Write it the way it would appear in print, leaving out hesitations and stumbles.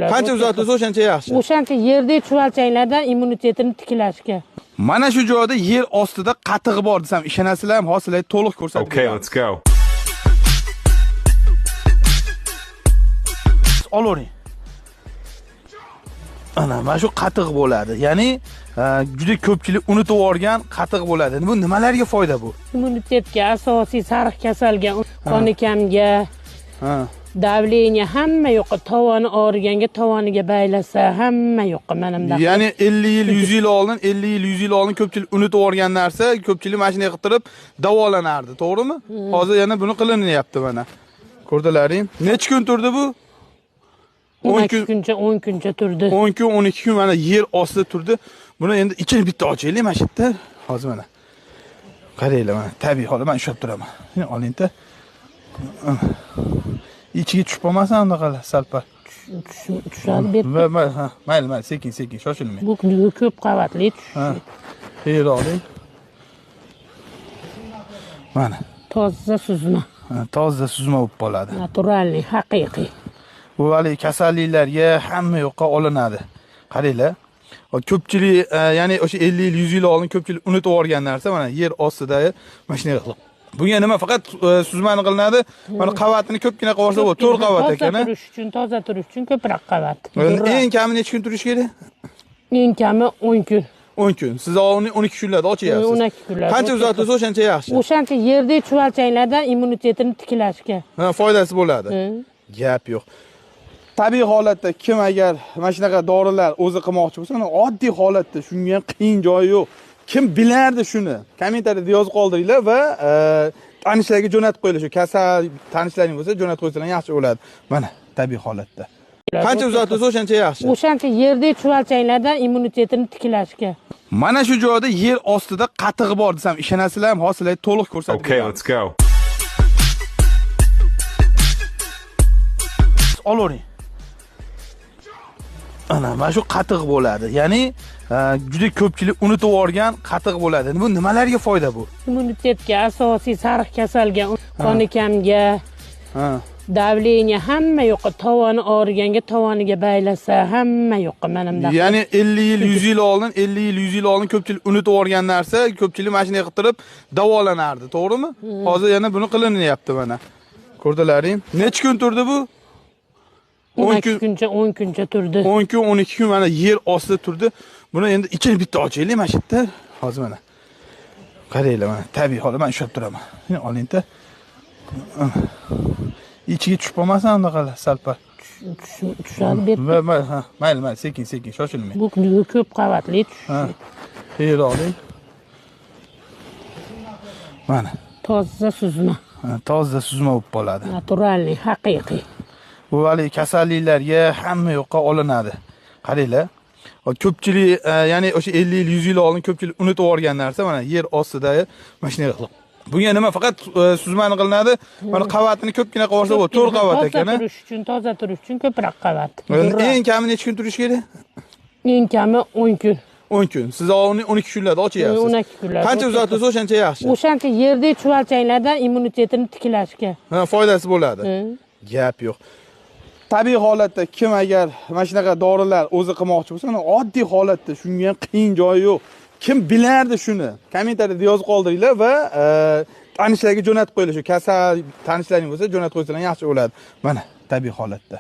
Qancha uzatilsa o'shancha yaxshi. O'shancha yerda chuvalchanglardan immunitetini tiklashga. Mana shu joyda yer ostida qatig'i bor desam, ishonasizlarmi? Hozirlar to'liq ko'rsatib Okay, let's go. Olavering. Mana shu qatiq bo'ladi. Ya'ni juda ko'pchilik unutib olgan qatiq bo'ladi. Bu nimalarga foyda bu? Immunitetga, asosiy sariq kasalga, qoni kamga, davleniya hamma yo'qqa, tovoni og'riganga tovoniga baylasa, hamma yo'qqa menimda. Ya'ni 50 yil, 100 yil oldin, 50 yil, 100 yil oldin ko'pchilik unutib olgan narsa, ko'pchilik mashina qilib davolanardi, to'g'rimi? Hozir yana buni qilinyapti mana. Ko'rdilaring? Necha kun turdi bu? 10 kuncha turdi. 10 kun, 12 kun mana yer ostida turdi. Buni endi ichini bitta ochaylik mana shu yerda. Hozir mana. Qaranglar mana, tabiiy holat men ushlab turaman. Oling-da. İçiga tushib qolmasin undaqalar salpa. Tushadi berib. Mayli, sekin, shoshilmang. Bu ko'p qavatli tush. Yer oling. Mana. Toza suzma. Toza suzma bo'lib qoladi. Naturalniy, haqiqiy. Bu hali kasalliklarga hamma yoqqa olinadi. Qaranglar. Ko'pchilik, ya'ni o'sha 50 yil, 100 yil oldin ko'pchilik unutib olgan narsa mana yer ostidagi mashina qilib. Bunga nima faqat suzmani qilinadi. Mana qavatini ko'pgina qilsa bo'ladi. 4 qavat ekan. Toza turish uchun ko'proq qavat. Eng kami necha kun turish kerak? Eng kami 10 kun. 10 kun. Siz uni 12 kunlarda ochyapsiz. 12 kunlarda. Qancha uzatilsa o'shancha yaxshi. O'shancha yerda chuvalchanglardan immunitetini tiklashga. Foydasi bo'ladi. Gap yo'q. Tabiiy holatda kim agar mana shunaqa dorilar o'zi qilmoqchi bo'lsa, oddiy holatda shunga ham qiyin joyi yo'q. Kim bilardi shuni? Kommentariyada yozib qoldiringlar va tanishlarga jo'natib qo'yinglar. Shu kasal tanishlaring bo'lsa, jo'natib qo'ysalar yaxshi bo'ladi. Mana tabiiy holatda. Qancha uzatilsa o'shancha yaxshi. O'shancha yerda chuvalchanglardan immunitetini tiklashga. Mana shu joyda yer ostida qatig'i bor desam, ishonasizlarmi? Hozirlar to'liq ko'rsatib. Okay, let's go. Olavering. Mana shu qatiq bo'ladi. Ya'ni juda ko'pchilik unutib olgan qatiq bo'ladi. Bu nimalarga foyda bu? Immunitetga, asosiy sariq kasalga, qoni kamga, davleniya hamma yo'qqa, tovoni og'riganga tovoniga baylasa, hamma yo'qqa menimda. Ya'ni 50 yil, 100 yil oldin, 50 yil, 100 yil oldin ko'pchilik unutib olgan narsa, ko'pchilik mashina qilib davolanardi, to'g'rimi? Hozir yana buni qilinyapti mana. Ko'rdilaring? Necha kun turdi bu? 10 kuncha turdi. 10 kun, 12 kun mana yer ostida turdi. Buni endi ichini bitta ochaylik mana shu yerda. Hozir mana. Qaranglar mana, tabiiy holat men ushlab turaman. Oling-da. İçiga tushib qolmasin undaqalar salpa. Tushadi berib. Mayli, sekin, shoshilmang. Bu ko'p qavatli tush. Yer oling. Mana. Toza suzma. Toza suzma bo'lib qoladi. Naturalniy, haqiqiy. Bu hali kasalliklarga hamma yoqqa olinadi. Qaranglar. Ko'pchilik, ya'ni o'sha 50 yil, 100 yil oldin ko'pchilik unutib olgan narsa mana yer ostidagi mashina qilib. Bunga nima faqat suzmani qilinadi. Mana qavatini ko'pgina qilsa bo'ladi. 4 qavat ekan. Toza turish uchun ko'proq qavat. Eng kami necha kun turish kerak? Eng kami 10 kun. 10 kun. Siz uni 12 kunlarda ochyapsiz. 12 kunlarda. Qancha uzatilsa o'shancha yaxshi. O'shancha yerda chuvalchanglardan immunitetini tiklashga. Foydasi bo'ladi. Gap yo'q. Tabiiy holatda kim agar mana shunaqa dorilar o'zi qilmoqchi bo'lsa, oddiy holatda shunga ham qiyin joyi yo'q. Kim bilardi shuni? Kommentariyada yozib qoldiringlar va tanishlarga jo'natib qo'yinglar. Shu kasal tanishlaring bo'lsa, jo'natib qo'ysalar yaxshi bo'ladi. Mana tabiiy holatda.